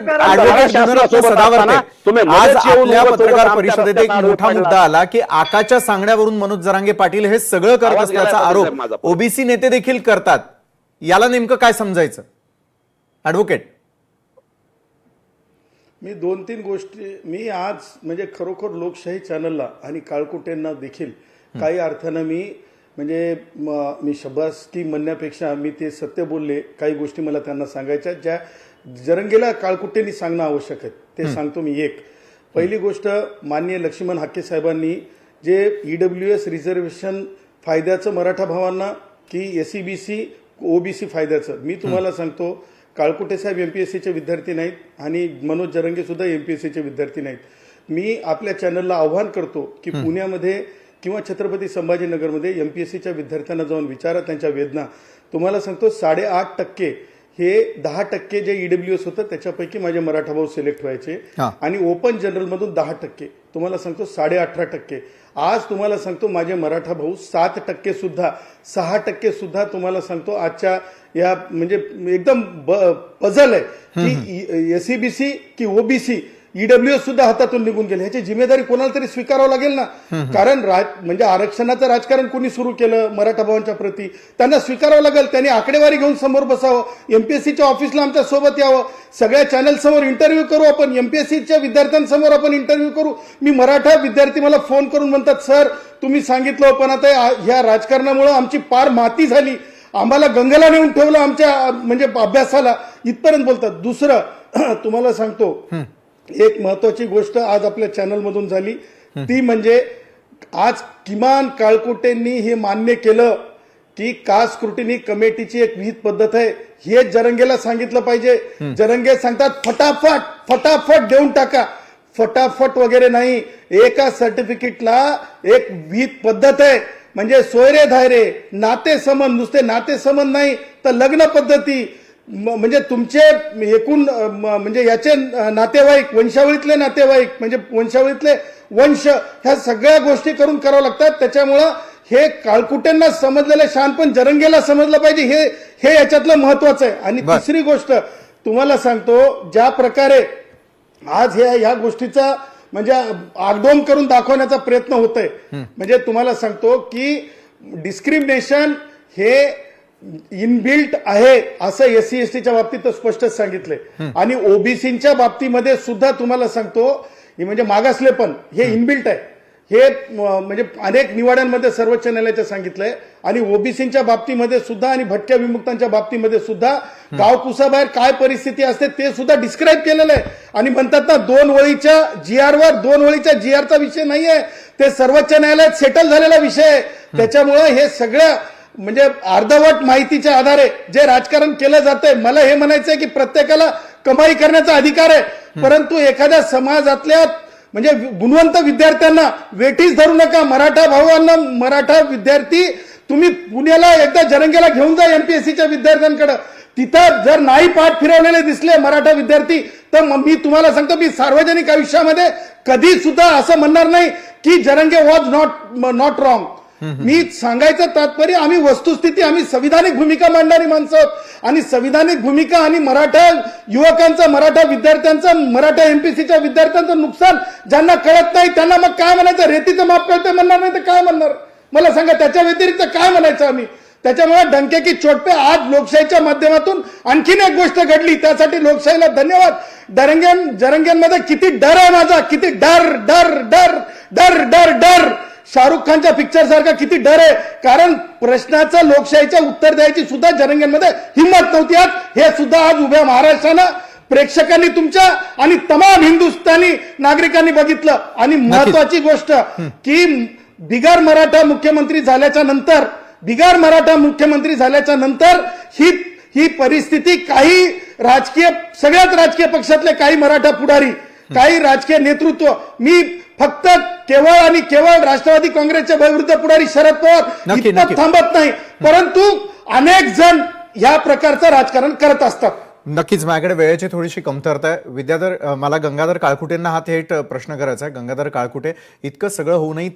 Advocate मनोरत्न Sadavarte, आज आपल्या पत्रकार परिषदेत एक मोठा मुद्दा आला की आकाच्या सांगण्यावरून मनोज जरांगे पाटील हे सगळं करत असल्याचा आरोप ओबीसी नेते देखील करतात. याला नेमकं काय समजायचं ऍडव्होकेट? मी दोन तीन गोष्टी मी आज म्हणजे खरोखर लोकशाही चॅनलला आणि काळकुटेंना देखील काही अर्थानं मी शबासकी म्हणण्यापेक्षा मी ते सत्य बोलले. काही गोष्टी मला त्यांना सांगायच्या ज्या जरंगेला काळकुटेंनी सांगणं आवश्यक आहे ते सांगतो मी. पहिली गोष्ट, माननीय लक्ष्मण हाके साहेबांनी जे ईडब्ल्यूएस रिझर्वेशन फायद्याचं मराठा भावांना की एसईबीसी ओबीसी फायद्याचं, मी तुम्हाला सांगतो काळकुटे साहेब एमपीएससीचे विद्यार्थी नाहीत आणि मनोज जरंगे सुद्धा एमपीएससीचे विद्यार्थी नाहीत. मी आपल्या चॅनलला आव्हान करतो की पुण्यामध्ये किंवा छत्रपती संभाजीनगरमध्ये एमपीएससीच्या विद्यार्थ्यांना जाऊन विचारा त्यांच्या वेदना. तुम्हाला सांगतो 8.5% हे 10% जे ईडब्ल्यूएस होतं त्याच्यापैकी माझे मराठा भाऊ सिलेक्ट व्हायचे आणि ओपन जनरलमधून 10%. तुम्हाला सांगतो 18.5%. आज तुम्हाला सांगतो माझे मराठा भाऊ 7% सुद्धा 6% सुद्धा तुम्हाला सांगतो आजच्या या म्हणजे एकदम पझल आहे की एसईबीसी की ओबीसी ईडब्ल्यूएस सुद्धा हातातून निघून गेले. ह्याची जिम्मेदारी कोणाला तरी स्वीकारावं लागेल ना. कारण म्हणजे आरक्षणाचं राजकारण कोणी सुरू केलं मराठा भावांच्या प्रती, त्यांना स्वीकारावं लागेल. त्यांनी आकडेवारी घेऊन समोर बसावं, एमपीएससीच्या ऑफिसला आमच्या सोबत यावं, सगळ्या चॅनल समोर इंटरव्ह्यू करू आपण, एमपीएससीच्या विद्यार्थ्यांसमोर आपण इंटरव्ह्यू करू. मी मराठा विद्यार्थी मला फोन करून म्हणतात, सर तुम्ही सांगितलं पण आता ह्या राजकारणामुळे आमची पार माती झाली, आम्हाला गंगेला नेऊन ठेवलं आमच्या म्हणजे अभ्यासाला, इथपर्यंत बोलतात. दुसरं तुम्हाला सांगतो, एक महत्वाची गोष्ट आज आपल्या चॅनलमधून झाली ती म्हणजे आज किमान काळकुटेंनी हे मान्य केलं की कास्ट स्क्रुटिनी कमिटीची एक विहित पद्धत आहे. हे जरंगेला सांगितलं पाहिजे. जरंगे सांगतात फटाफट देऊन टाका. फटाफट वगैरे नाही, एका सर्टिफिकेटला एक विहित पद्धत आहे. म्हणजे सोयरे धायरे नातेसंबंध, नुसते नातेसंबंध नाही तर लग्न पद्धती, म्हणजे तुमचे एकूण म्हणजे याचे नातेवाईक, वंशावळीतले नातेवाईक म्हणजे वंशावळीतले वंश, ह्या सगळ्या गोष्टी करून करावं लागतात. त्याच्यामुळं हे काळकुटेंना समजलेलं शहाणपण जरंगेला समजलं पाहिजे. हे याच्यातलं महत्वाचं आहे. आणि तिसरी गोष्ट तुम्हाला सांगतो, ज्या प्रकारे आज ह्या गोष्टीचा म्हणजे आगडोम करून दाखवण्याचा प्रयत्न होतोय, म्हणजे तुम्हाला सांगतो की डिस्क्रिमिनेशन हे इनबिल्ट आहे असं एससी एसटीच्या बाबतीत स्पष्ट सांगितलंय आणि ओबीसीच्या बाबतीमध्ये सुद्धा तुम्हाला सांगतो म्हणजे मागासलेपण हे इनबिल्ट आहे. हे म्हणजे अनेक निवाड्यांमध्ये सर्वोच्च न्यायालयाचं सांगितलंय आणि ओबीसीच्या बाबतीमध्ये सुद्धा आणि भटक्या विमुक्तांच्या बाबतीमध्ये सुद्धा गावकुसाबाहेर काय परिस्थिती असते ते सुद्धा डिस्क्राईब केलेलं आहे. आणि म्हणतात ना 2 ओळीच्या जीआरवर, 2 ओळीच्या जीआरचा विषय नाहीये, ते सर्वोच्च न्यायालयात सेटल झालेला विषय आहे. त्याच्यामुळे हे सगळं म्हणजे अर्धवट माहितीच्या आधारे जे राजकारण केलं जातंय, मला हे म्हणायचंय की प्रत्येकाला कमाई करण्याचा अधिकार आहे, परंतु एखाद्या समाजातल्या म्हणजे गुणवंत विद्यार्थ्यांना वेठीस धरू नका. मराठा भावांना, मराठा विद्यार्थी तुम्ही पुण्याला एकदा जरंगेला घेऊन जा एमपीएससीच्या विद्यार्थ्यांकडे, तिथं जर नाही पाठ फिरवलेले दिसले मराठा विद्यार्थी तर मी तुम्हाला सांगतो मी सार्वजनिक आयुष्यामध्ये कधी सुद्धा असं म्हणणार नाही की जरंगे वॉज नॉट रॉंग. मी सांगायचं तात्पर्य आम्ही वस्तुस्थिती, आम्ही संविधानिक भूमिका मांडणारी माणसं आहोत आणि संविधानिक भूमिका आणि मराठा युवकांचं, मराठा विद्यार्थ्यांचं, मराठा एमपीसीच्या विद्यार्थ्यांचं नुकसान ज्यांना कळत नाही त्यांना मग काय म्हणायचं? रेतीचं माप कळतं म्हणणार नाही तर काय म्हणणार मला सांगा? त्याच्या व्यतिरिक्त काय म्हणायचं आम्ही? त्याच्यामुळे डंके की चोट पे आज लोकशाहीच्या माध्यमातून आणखीन एक गोष्ट घडली, त्यासाठी लोकशाहीला धन्यवाद. जरंग्यांमध्ये किती डर आहे माझा, किती डर डर डर डर डर डर शाहरुख खानच्या पिक्चर सारखा किती डर आहे. कारण प्रश्नाचं लोकशाहीचं उत्तर द्यायची सुद्धा जरंग्यांमध्ये हिंमत नव्हती. आज हे सुद्धा आज उभ्या महाराष्ट्रानं, प्रेक्षकांनी तुमच्या आणि तमाम हिंदुस्थानी नागरिकांनी बघितलं. आणि महत्वाची गोष्ट की बिगर मराठा मुख्यमंत्री झाल्याच्या नंतर ही परिस्थिती काही सगळ्याच राजकीय पक्षातले काही मराठा पुढारी, काही राजकीय नेतृत्व, मी फक्त केवळ आणि केवळ राष्ट्रवादी काँग्रेसच्या विरुद्ध पुढारी शरद पवार इतपत थांबत नाही, परंतु अनेक जण या प्रकारचं राजकारण करत असतात. नक्कीच माझ्याकडे वेळेची थोडीशी कमतरता आहे. विद्याधर, मला गंगाधर काळकुटेंना हा थेट प्रश्न करायचा आहे. गंगाधर काळकुटे, इतकं सगळं होऊनही